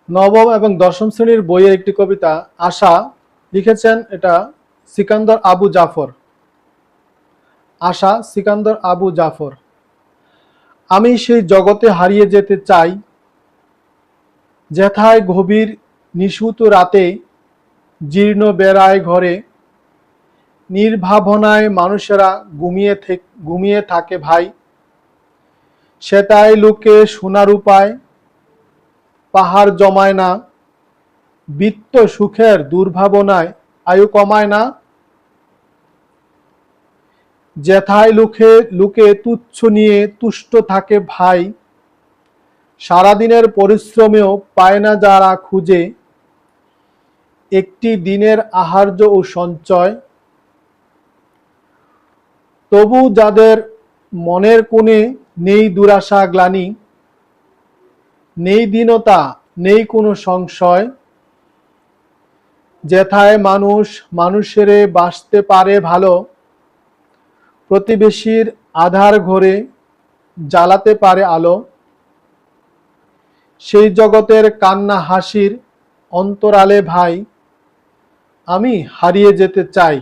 নবম এবং দশম শ্রেণীর বইয়ের একটি কবিতা আশা। লিখেছেন এটা সিকান্দর আবু জাফর। আশা সিকান্দর আবু জাফর। আমি সেই জগতে হারিয়ে যেতে চাই, যেথায় গভীর নিশুত রাতে জীর্ণ বেড়ায় ঘরে নির্ভাবনায় মানুষেরা ঘুমিয়ে থাকে ভাই। সেটাই লোকে সোনার উপায় পাহাড় জমায় না, বিত্ত সুখের দুর্ভাবনায় আয়ু কমায় না। যেথায় লোকে তুচ্ছ নিয়ে তুষ্ট থাকে ভাই, সারাদিনের পরিশ্রমেও পায় না যারা খুঁজে একটি দিনের আহার্য ও সঞ্চয়। তবু যাদের মনের কোণে নেই দুরাশা গ্লানি, নেই দীনতা, নেই কোনো সংশয়, যেথায় মানুষ মানুষেরে বাসতে পারে ভালো, প্রতিবেশীর আধার ঘরে জ্বালাতে পারে আলো, সেই জগতের কান্না হাসির অন্তরালে ভাই আমি হারিয়ে যেতে চাই।